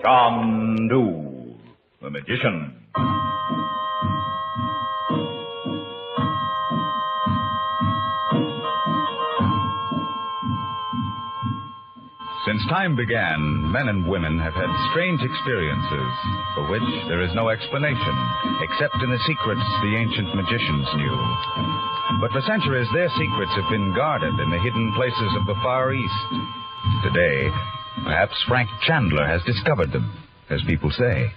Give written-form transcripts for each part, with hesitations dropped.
Chandu, the magician. Since time began, men and women have had strange experiences for which there is no explanation, except in the secrets the ancient magicians knew. But for centuries, their secrets have been guarded in the hidden places of the Far East. Today, perhaps Frank Chandler has discovered them, as people say.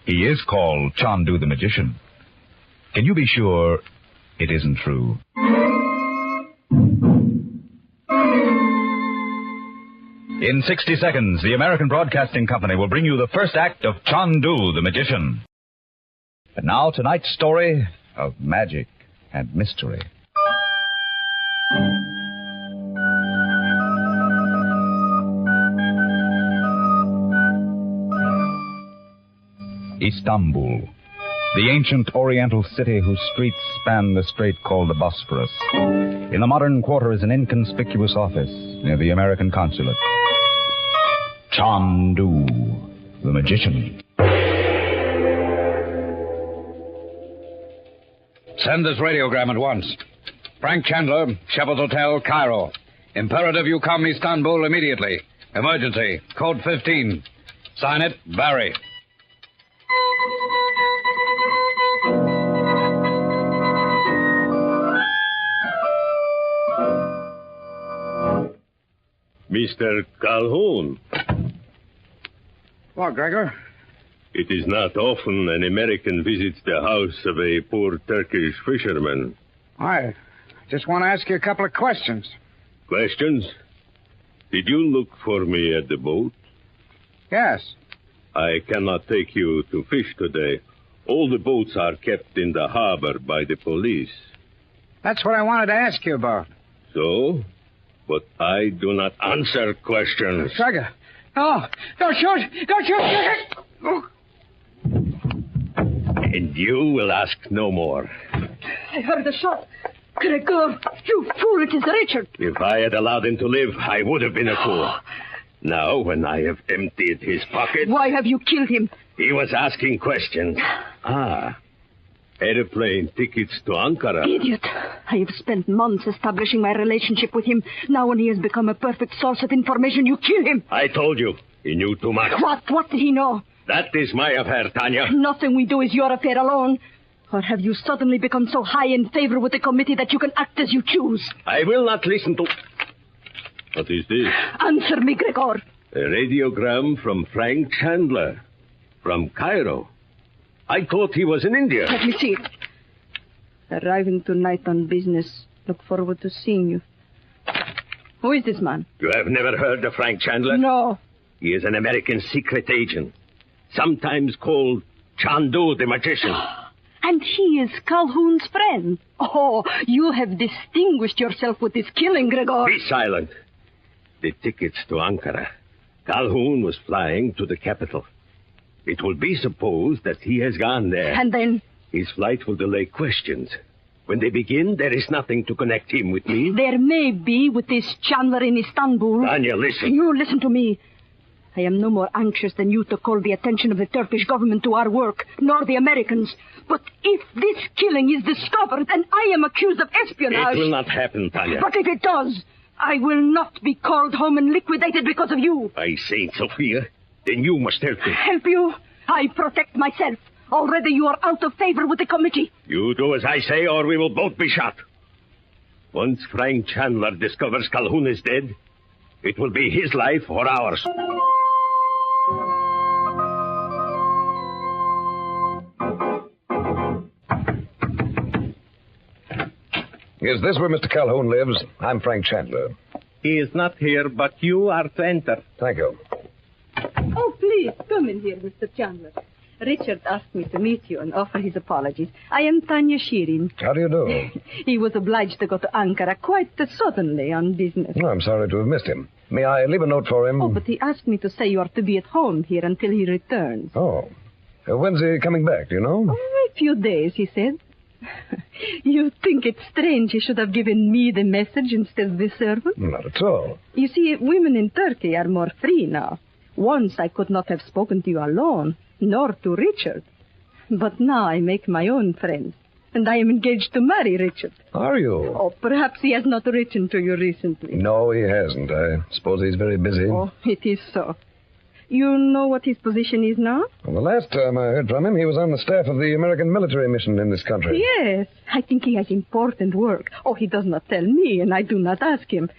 He is called Chandu the magician. Can you be sure it isn't true? In 60 seconds, the American Broadcasting Company will bring you the first act of Chandu the magician. And now, tonight's story of magic and mystery. Istanbul, the ancient oriental city whose streets span the strait called the Bosphorus. In the modern quarter is an inconspicuous office near the American consulate. Chandu, the magician. Send this radiogram at once. Frank Chandler, Shepherd's Hotel, Cairo. Imperative you come Istanbul immediately. Emergency. Code 15. Sign it, Barry. Mr. Calhoun. What, Gregor? It is not often an American visits the house of a poor Turkish fisherman. I just want to ask you a couple of questions. Questions? Did you look for me at the boat? Yes. I cannot take you to fish today. All the boats are kept in the harbor by the police. That's what I wanted to ask you about. So? But I do not answer questions. Gregor. No, don't shoot! Don't shoot! Oh. And you will ask no more. I heard a shot. Gregor, you fool, it is Richard. If I had allowed him to live, I would have been a fool. Now, when I have emptied his pocket... Why have you killed him? He was asking questions. Airplane tickets to Ankara. Idiot. I have spent months establishing my relationship with him. Now when he has become a perfect source of information, you kill him. I told you. He knew too much. What did he know? That is my affair, Tanya. Nothing we do is your affair alone. Or have you suddenly become so high in favor with the committee that you can act as you choose? I will not listen to... What is this? Answer me, Gregor. A radiogram from Frank Chandler. From Cairo. I thought he was in India. Let me see it. Arriving tonight on business. Look forward to seeing you. Who is this man? You have never heard of Frank Chandler? No. He is an American secret agent. Sometimes called Chandu the magician. And he is Calhoun's friend. Oh, you have distinguished yourself with this killing, Gregor. Be silent. The tickets to Ankara. Calhoun was flying to the capital. It will be supposed that he has gone there. And then? His flight will delay questions. When they begin, there is nothing to connect him with me. There may be with this Chandler in Istanbul. Tanya, listen. You listen to me. I am no more anxious than you to call the attention of the Turkish government to our work, nor the Americans. But if this killing is discovered and I am accused of espionage... It will not happen, Tanya. But if it does, I will not be called home and liquidated because of you. By Saint Sophia, then you must help me. Help you? I protect myself. Already you are out of favor with the committee. You do as I say, or we will both be shot. Once Frank Chandler discovers Calhoun is dead, it will be his life or ours. Is this where Mr. Calhoun lives? I'm Frank Chandler. He is not here, but you are to enter. Thank you. Oh, please, come in here, Mr. Chandler. Richard asked me to meet you and offer his apologies. I am Tanya Shirin. How do you do? He was obliged to go to Ankara quite suddenly on business. Oh, I'm sorry to have missed him. May I leave a note for him? Oh, but he asked me to say you are to be at home here until he returns. Oh. When's he coming back, do you know? Oh, a few days, he said. You think it's strange he should have given me the message instead of the servant? Not at all. You see, women in Turkey are more free now. Once I could not have spoken to you alone, nor to Richard. But now I make my own friends, and I am engaged to marry Richard. Are you? Oh, perhaps he has not written to you recently. No, he hasn't. I suppose he's very busy. Oh, it is so. You know what his position is now? Well, the last time I heard from him, he was on the staff of the American military mission in this country. Yes, I think he has important work. Oh, he does not tell me, and I do not ask him.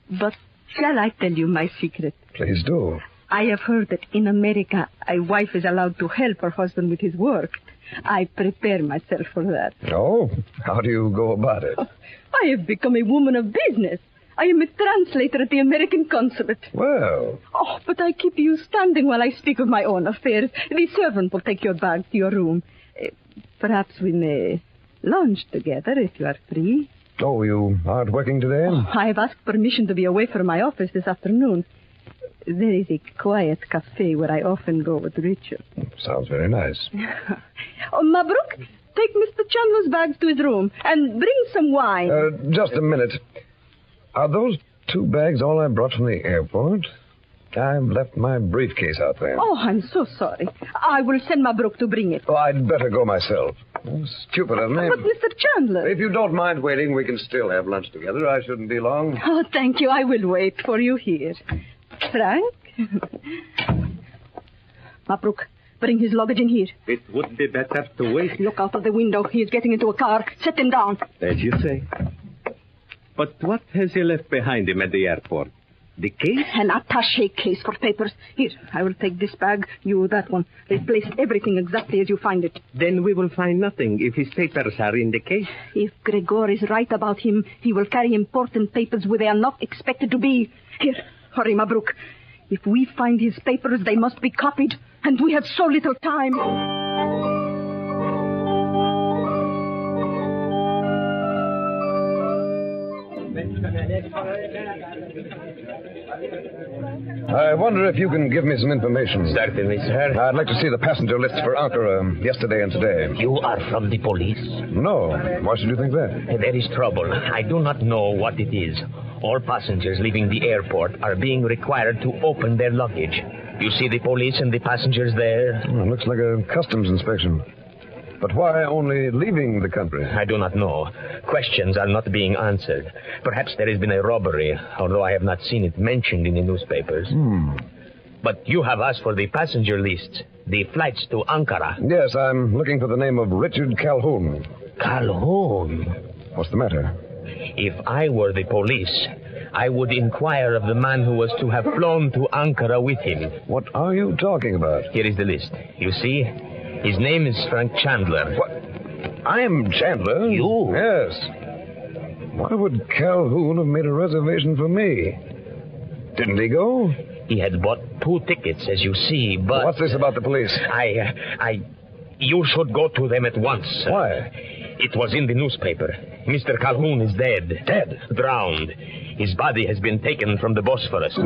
But shall I tell you my secret? Please do. I have heard that in America, a wife is allowed to help her husband with his work. I prepare myself for that. Oh? How do you go about it? I have become a woman of business. I am a translator at the American consulate. Well, Oh, but I keep you standing while I speak of my own affairs. The servant will take your bag to your room. Perhaps we may lunch together if you are free. oh, you aren't working today? I have asked permission to be away from my office this afternoon. There is a quiet cafe where I often go with Richard. Sounds very nice. Oh, Mabruk, take Mr. Chandler's bags to his room and bring some wine. Just a minute. Are those 2 bags all I brought from the airport? I've left my briefcase out there. Oh, I'm so sorry. I will send Mabruk to bring it. Oh, I'd better go myself. Oh, stupid of me. But, Mr. Chandler... If you don't mind waiting, we can still have lunch together. I shouldn't be long. Oh, thank you. I will wait for you here. Frank? Mabruk, bring his luggage in here. It would be better to wait. Look out of the window. He is getting into a car. Set him down. As you say. But what has he left behind him at the airport? The case? An attaché case for papers. Here, I will take this bag, you that one. Replace everything exactly as you find it. Then we will find nothing if his papers are in the case. If Gregor is right about him, he will carry important papers where they are not expected to be. Here, hurry, Mabruk. If we find his papers, they must be copied, and we have so little time. I wonder if you can give me some information. Certainly, sir. I'd like to see the passenger lists for Ankara yesterday and today. You are from the police? No. Why should you think that? There is trouble. I do not know what it is. All passengers leaving the airport are being required to open their luggage. You see the police and the passengers there? Well, it looks like a customs inspection. But why only leaving the country? I do not know. Questions are not being answered. Perhaps there has been a robbery, although I have not seen it mentioned in the newspapers. But you have asked for the passenger list, the flights to Ankara. Yes, I'm looking for the name of Richard Calhoun. Calhoun? What's the matter? If I were the police, I would inquire of the man who was to have flown to Ankara with him. What are you talking about? Here is the list. You see? His name is Frank Chandler. What? I'm Chandler? You? Yes. Why would Calhoun have made a reservation for me? Didn't he go? He had bought 2 tickets, as you see, but... What's this about the police? You should go to them at once. Why? It was in the newspaper. Mr. Calhoun is dead. Dead? Drowned. His body has been taken from the Bosphorus.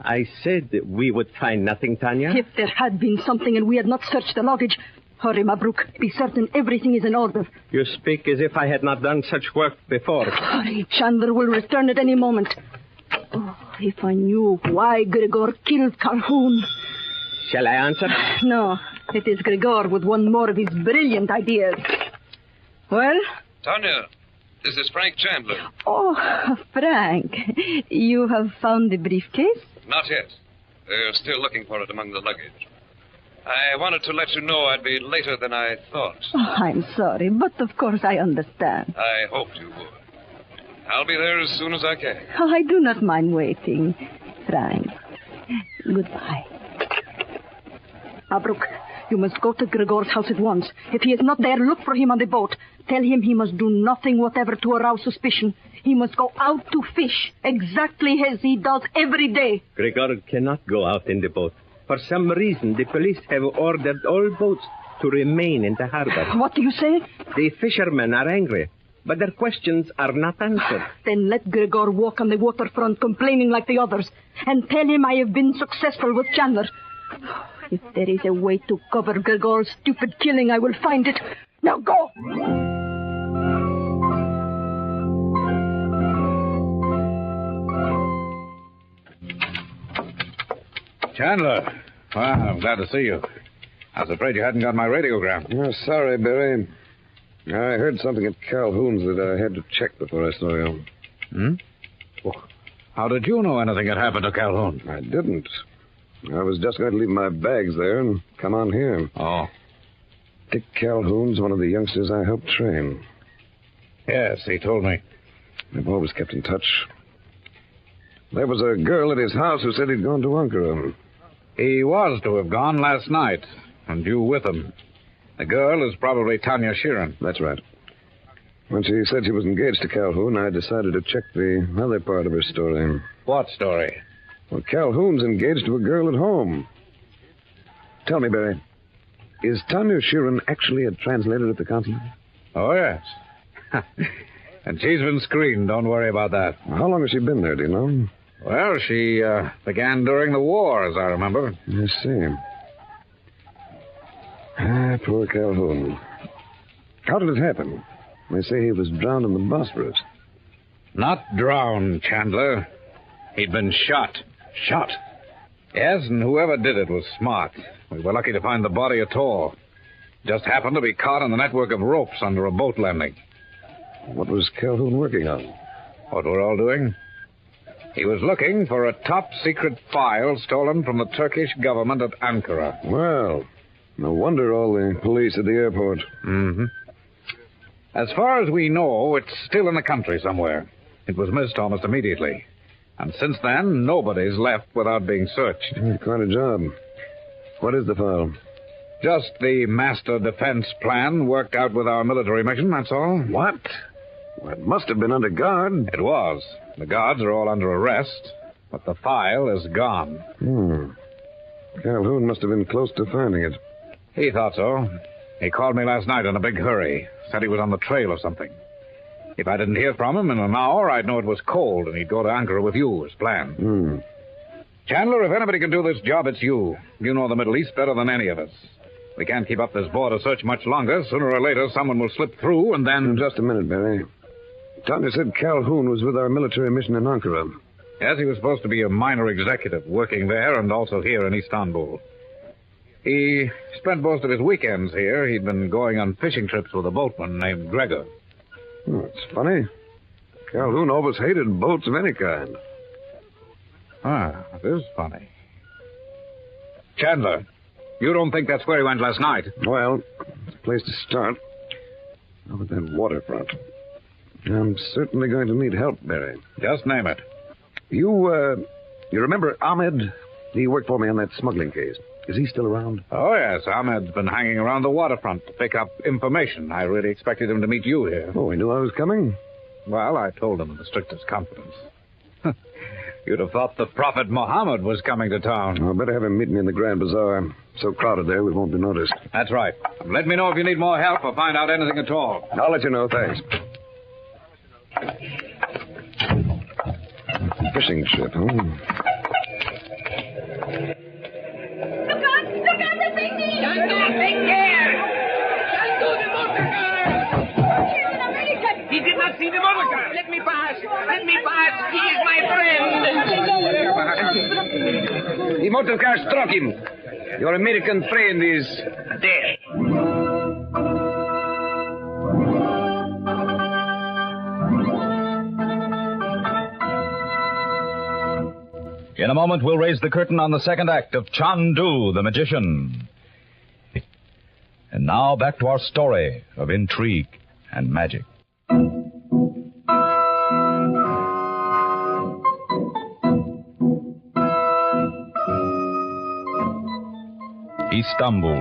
I said that we would find nothing, Tanya. If there had been something and we had not searched the luggage... Hurry, Mabruk. Be certain everything is in order. You speak as if I had not done such work before. Hurry, Chandler will return at any moment. Oh, if I knew why Gregor killed Calhoun. Shall I answer? No, it is Gregor with one more of his brilliant ideas. Well? Tanya, this is Frank Chandler. Oh, Frank. You have found the briefcase? Not yet. They're still looking for it among the luggage. I wanted to let you know I'd be later than I thought. Oh, I'm sorry, but of course I understand. I hoped you would. I'll be there as soon as I can. Oh, I do not mind waiting, Frank. Goodbye. Mabruk, you must go to Gregor's house at once. If he is not there, look for him on the boat. Tell him he must do nothing whatever to arouse suspicion. He must go out to fish, exactly as he does every day. Gregor cannot go out in the boat. For some reason, the police have ordered all boats to remain in the harbor. What do you say? The fishermen are angry, but their questions are not answered. Then let Gregor walk on the waterfront complaining like the others, and tell him I have been successful with Chandler. If there is a way to cover Gregor's stupid killing, I will find it. Now go! Chandler. Well, I'm glad to see you. I was afraid you hadn't got my radiogram. Oh, sorry, Barry. I heard something at Calhoun's that I had to check before I saw you. Well, how did you know anything had happened to Calhoun? I didn't. I was just going to leave my bags there and come on here. Oh. Dick Calhoun's one of the youngsters I helped train. Yes, he told me. We've always kept in touch. There was a girl at his house who said he'd gone to Ankara. He was to have gone last night, and you with him. The girl is probably Tanya Sheeran. That's right. When she said she was engaged to Calhoun, I decided to check the other part of her story. What story? Well, Calhoun's engaged to a girl at home. Tell me, Barry, is Tanya Sheeran actually a translator at the consulate? Oh, yes. And she's been screened. Don't worry about that. How long has she been there, do you know? Well, she began during the war, as I remember. I see. Poor Calhoun. How did it happen? They say he was drowned in the Bosphorus. Not drowned, Chandler. He'd been shot. Shot? Yes, and whoever did it was smart. We were lucky to find the body at all. Just happened to be caught in the network of ropes under a boat landing. What was Calhoun working on? What we're all doing? He was looking for a top-secret file stolen from the Turkish government at Ankara. Well, no wonder all the police at the airport. Mm-hmm. As far as we know, it's still in the country somewhere. It was missed almost immediately. And since then, nobody's left without being searched. Quite a job. What is the file? Just the master defense plan worked out with our military mission, that's all. What? Well, it must have been under guard. It was. The guards are all under arrest, but the file is gone. Calhoun must have been close to finding it. He thought so. He called me last night in a big hurry. Said he was on the trail of something. If I didn't hear from him in an hour, I'd know it was cold, and he'd go to Ankara with you as planned. Chandler, if anybody can do this job, it's you. You know the Middle East better than any of us. We can't keep up this border search much longer. Sooner or later, someone will slip through, and then... Just a minute, Barry. Tanya said Calhoun was with our military mission in Ankara. Yes, he was supposed to be a minor executive, working there and also here in Istanbul. He spent most of his weekends here. He'd been going on fishing trips with a boatman named Gregor. It's funny. Calhoun always hated boats of any kind. It is funny. Chandler, you don't think that's where he went last night? Well, it's a place to start. Over at that waterfront. I'm certainly going to need help, Barry. Just name it. You remember Ahmed? He worked for me on that smuggling case. Is he still around? Oh, yes. Ahmed's been hanging around the waterfront to pick up information. I really expected him to meet you here. Oh, he knew I was coming? Well, I told him in the strictest confidence. You'd have thought the Prophet Muhammad was coming to town. I'll better have him meet me in the Grand Bazaar. So crowded there, we won't be noticed. That's right. Let me know if you need more help or find out anything at all. I'll let you know, thanks. Fishing trip, huh? Look out, the baby! Chandu, take care! Chandu, the motor car! He's an American! He did not see the motor car! Let me pass! He is my friend! The motor car struck him. Your American friend is dead. In a moment, we'll raise the curtain on the second act of Chandu, the magician. And now, back to our story of intrigue and magic. Istanbul,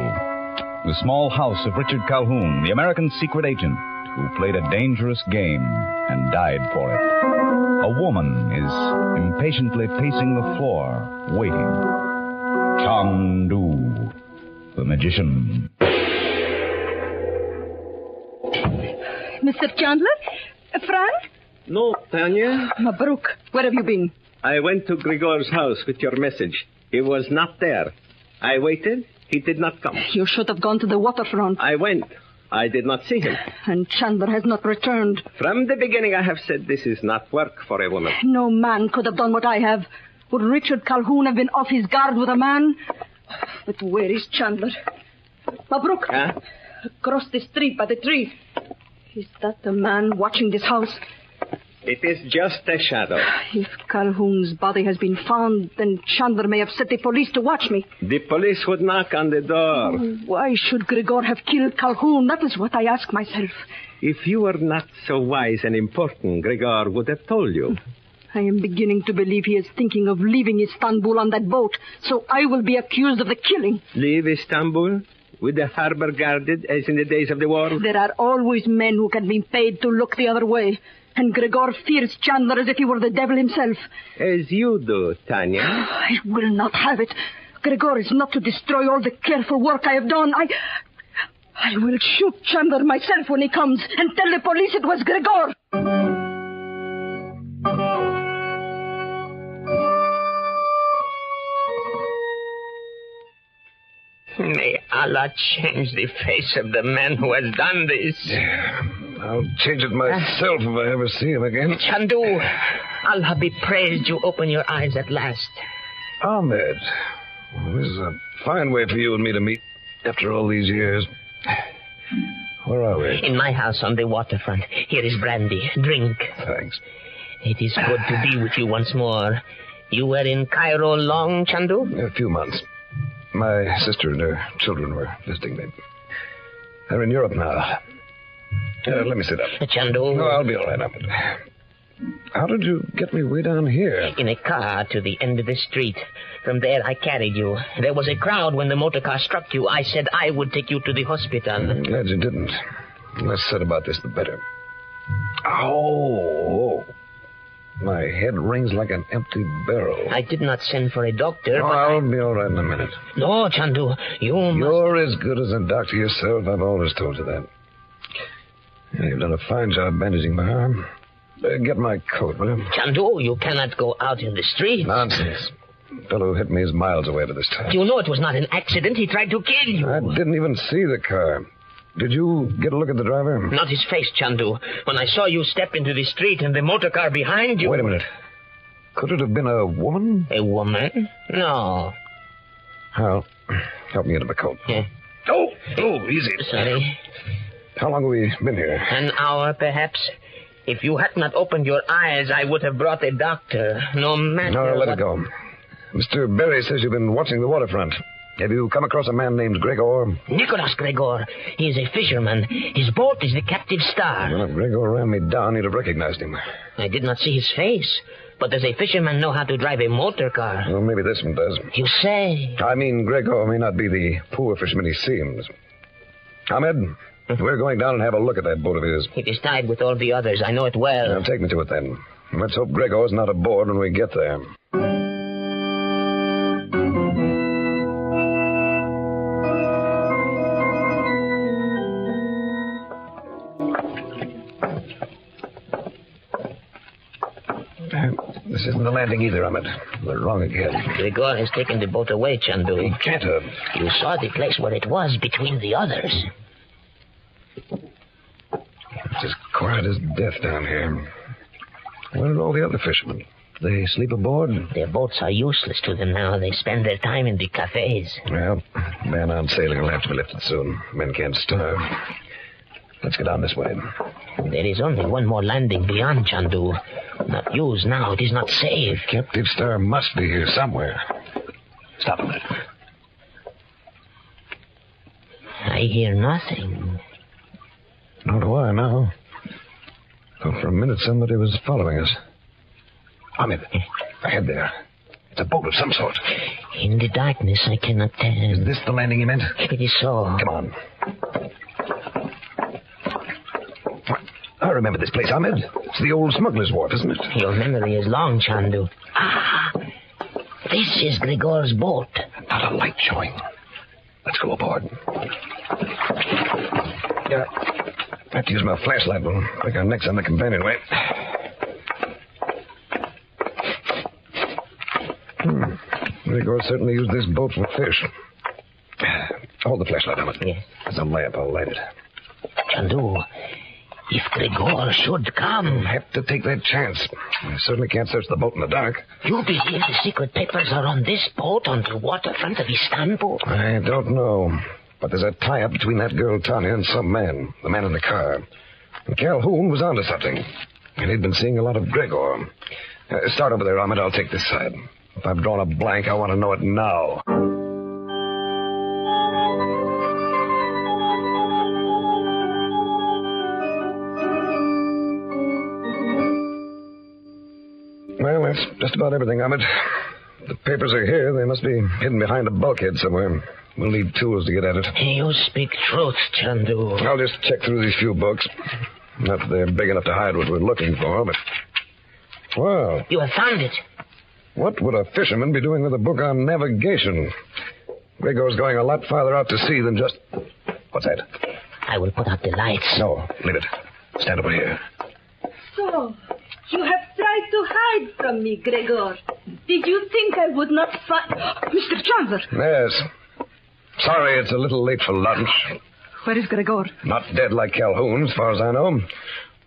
the small house of Richard Calhoun, the American secret agent who played a dangerous game and died for it. A woman is impatiently pacing the floor, waiting. Chandu, the magician. Mr. Chandler? Fran? No, Tanya. Mabruk, where have you been? I went to Grigor's house with your message. He was not there. I waited. He did not come. You should have gone to the waterfront. I went. I did not see him. And Chandler has not returned. From the beginning, I have said this is not work for a woman. No man could have done what I have. Would Richard Calhoun have been off his guard with a man? But where is Chandler? Mabruk. Huh? Across the street by the tree. Is that the man watching this house? It is just a shadow. If Calhoun's body has been found, then Chandler may have set the police to watch me. The police would knock on the door. Oh, why should Gregor have killed Calhoun? That is what I ask myself. If you were not so wise and important, Gregor would have told you. I am beginning to believe he is thinking of leaving Istanbul on that boat, so I will be accused of the killing. Leave Istanbul? With the harbor guarded, as in the days of the war? There are always men who can be paid to look the other way. And Gregor fears Chandler as if he were the devil himself. As you do, Tanya. I will not have it. Gregor is not to destroy all the careful work I have done. I will shoot Chandler myself when he comes and tell the police it was Gregor. May Allah change the face of the man who has done this. I'll change it myself if I ever see him again. Chandu, Allah be praised you open your eyes at last. Ahmed, this is a fine way for you and me to meet after all these years. Where are we? In my house on the waterfront. Here is brandy. Drink. Thanks. It is good to be with you once more. You were in Cairo long, Chandu? A few months. My sister and her children were visiting me. They're in Europe now. Let me sit up. Chandu. No, I'll be all right, Ahmed. How did you get me way down here? In a car to the end of the street. From there, I carried you. There was a crowd when the motor car struck you. I said I would take you to the hospital. I'm glad you didn't. The less said about this, the better. Oh. My head rings like an empty barrel. I did not send for a doctor, Oh, but I'll be all right in a minute. No, Chandu, You're as good as a doctor yourself. I've always told you that. Yeah, you've done a fine job bandaging my arm. Get my coat, will you? Chandu, you cannot go out in the street. Nonsense. The fellow who hit me is miles away by this time. You know it was not an accident. He tried to kill you. I didn't even see the car. Did you get a look at the driver? Not his face, Chandu. When I saw you step into the street and the motor car behind you... Wait a minute. Could it have been a woman? A woman? No. Hal, help me into my coat. Yeah. Oh, easy. Sorry. How long have we been here? An hour, perhaps. If you had not opened your eyes, I would have brought a doctor. No matter No, let what... it go. Mr. Berry says you've been watching the waterfront. Have you come across a man named Gregor? Nicholas Gregor. He is a fisherman. His boat is the Captive Star. Well, if Gregor ran me down, you'd have recognized him. I did not see his face. But does a fisherman know how to drive a motor car? Well, maybe this one does. You say? I mean, Gregor may not be the poor fisherman he seems. Ahmed, we're going down and have a look at that boat of his. It is tied with all the others. I know it well. Now, take me to it, then. Let's hope Gregor's not aboard when we get there. This isn't the landing either, Ahmed. We're wrong again. Gregor has taken the boat away, Chandu. He can't have. You saw the place where it was between the others. It's as quiet as death down here. Where are all the other fishermen? They sleep aboard? Their boats are useless to them now. They spend their time in the cafes. Well, ban on sailing will have to be lifted soon. Men can't starve. Let's get down this way. There is only one more landing beyond Chandu. Not used now. It is not safe. Captive Star must be here somewhere. Stop a minute. I hear nothing. Nor do I now. Thought for a minute somebody was following us. Ahmed, ahead there. It's a boat of some sort. In the darkness, I cannot tell. Is this the landing you meant? It is so. Come on. I remember this place, Ahmed. It's the old smuggler's wharf, isn't it? Your memory is long, Chandu. Ah, this is Gregor's boat. Not a light showing. Let's go aboard. Yeah. I have to use my flashlight. We'll break our necks on the companionway. Gregor certainly used this boat for fish. Hold the flashlight, Ahmed. Yes. There's a lamp. I'll light it. Chandu, If Gregor should come... I'll have to take that chance. I certainly can't search the boat in the dark. You believe the secret papers are on this boat on the waterfront of Istanbul? I don't know. But there's a tie-up between that girl, Tanya, and some man. The man in the car. And Calhoun was onto something. And he'd been seeing a lot of Gregor. Start over there, Ahmed. I'll take this side. If I've drawn a blank, I want to know it now. Well, that's just about everything, Ahmed. The papers are here. They must be hidden behind a bulkhead somewhere. We'll need tools to get at it. You speak truth, Chandu. I'll just check through these few books. Not that they're big enough to hide what we're looking for, but... Well... You have found it. What would a fisherman be doing with a book on navigation? Gregor's going a lot farther out to sea than just... What's that? I will put out the lights. No, leave it. Stand over here. So, you have tried to hide from me, Gregor. Did you think I would not find... Mr. Chandler! Yes. Sorry it's a little late for lunch. Where is Gregor? Not dead like Calhoun, as far as I know.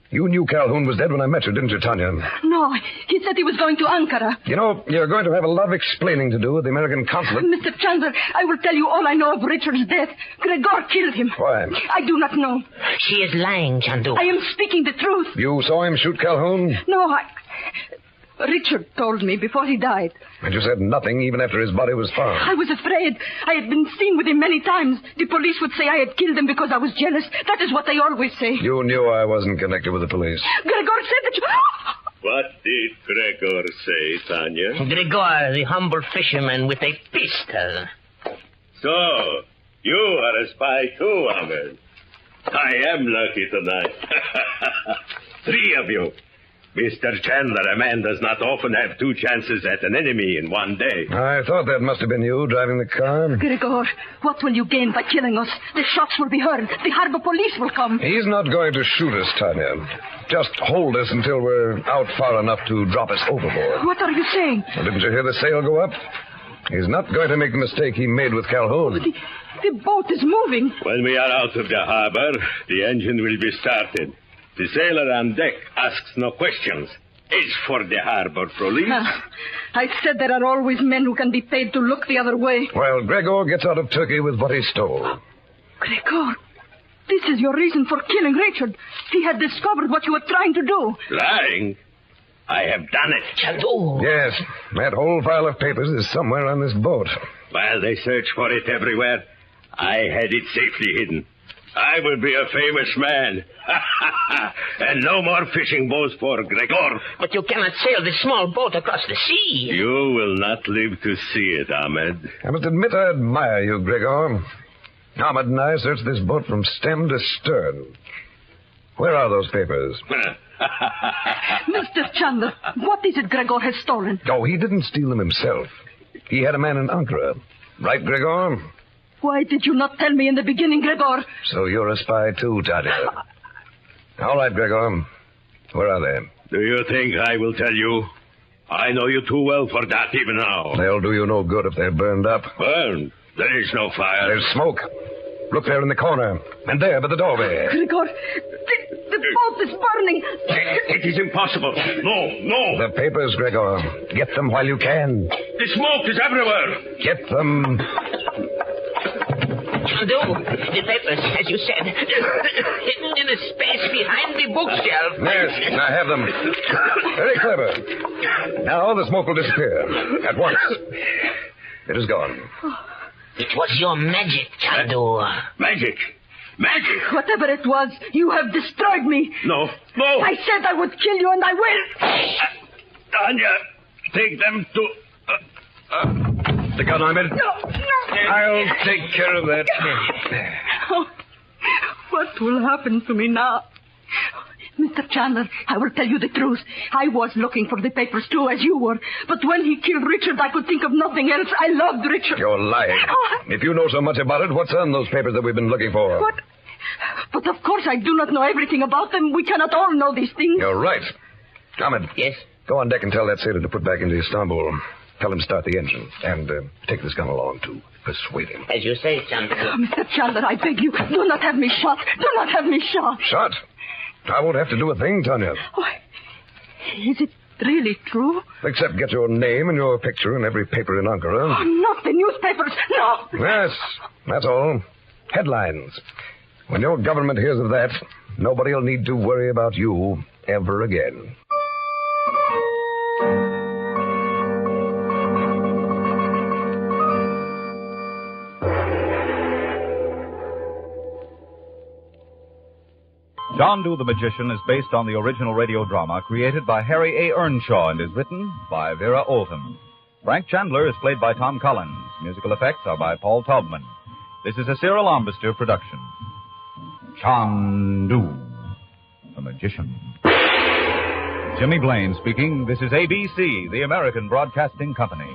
You knew Calhoun was dead when I met you, didn't you, Tanya? No, he said he was going to Ankara. You know, you're going to have a lot of explaining to do with the American consulate. Mr. Chandler, I will tell you all I know of Richard's death. Gregor killed him. Why? I do not know. She is lying, Chandu. I am speaking the truth. You saw him shoot Calhoun? No, Richard told me before he died. And you said nothing even after his body was found. I was afraid. I had been seen with him many times. The police would say I had killed him because I was jealous. That is what they always say. You knew I wasn't connected with the police. Gregor said that you... What did Gregor say, Tanya? Gregor, the humble fisherman with a pistol. So, you are a spy too, Ahmed. I am lucky tonight. 3 of you. Mr. Chandler, a man does not often have 2 chances at an enemy in one day. I thought that must have been you driving the car. Gregor, what will you gain by killing us? The shots will be heard. The harbor police will come. He's not going to shoot us, Tanya. Just hold us until we're out far enough to drop us overboard. What are you saying? Well, didn't you hear the sail go up? He's not going to make the mistake he made with Calhoun. The boat is moving. When we are out of the harbor, the engine will be started. The sailor on deck asks no questions. As for the harbor police... I said there are always men who can be paid to look the other way. Well, Gregor gets out of Turkey with what he stole. Gregor, this is your reason for killing Richard. He had discovered what you were trying to do. Lying? I have done it. Chandu. Yes, that whole file of papers is somewhere on this boat. While they search for it everywhere, I had it safely hidden. I will be a famous man. And no more fishing boats for Gregor. But you cannot sail this small boat across the sea. You will not live to see it, Ahmed. I must admit I admire you, Gregor. Ahmed and I searched this boat from stem to stern. Where are those papers? Mr. Chandler, what is it Gregor has stolen? Oh, he didn't steal them himself. He had a man in Ankara. Right, Gregor? Why did you not tell me in the beginning, Gregor? So you're a spy too, Tanya. All right, Gregor. Where are they? Do you think I will tell you? I know you too well for that even now. They'll do you no good if they're burned up. Burned? There is no fire. There's smoke. Look there in the corner. And there by the doorway. Gregor, the boat is burning. It is impossible. No. The papers, Gregor. Get them while you can. The smoke is everywhere. Get them. Chandu, the papers, as you said, hidden in a space behind the bookshelf. Yes, I have them. Very clever. Now the smoke will disappear. At once. It is gone. It was your magic, Chandu. Magic. Whatever it was, you have destroyed me. No. I said I would kill you, and I will. Tanya, take them to... The gun, Ahmed? No. I'll take care of that. Oh, what will happen to me now? Mr. Chandler, I will tell you the truth. I was looking for the papers too, as you were. But when he killed Richard, I could think of nothing else. I loved Richard. You're lying. If you know so much about it, what's on those papers that we've been looking for? What? But of course I do not know everything about them. We cannot all know these things. You're right. Ahmed. Yes? Go on deck and tell that sailor to put back into Istanbul. Tell him to start the engine. And take this gun along, too. Persuade him. As you say, Chandu. Oh, Mr. Chandler, I beg you, do not have me shot. Do not have me shot. Shot? I won't have to do a thing, Tanya. Why, is it really true? Except get your name and your picture in every paper in Ankara. Oh, not the newspapers. No. Yes, that's all. Headlines. When your government hears of that, nobody will need to worry about you ever again. Chandu the Magician is based on the original radio drama created by Harry A. Earnshaw and is written by Vera Oldham. Frank Chandler is played by Tom Collins. Musical effects are by Paul Taubman. This is a Cyril Armbruster production. Chandu the Magician. Jimmy Blaine speaking. This is ABC, the American Broadcasting Company.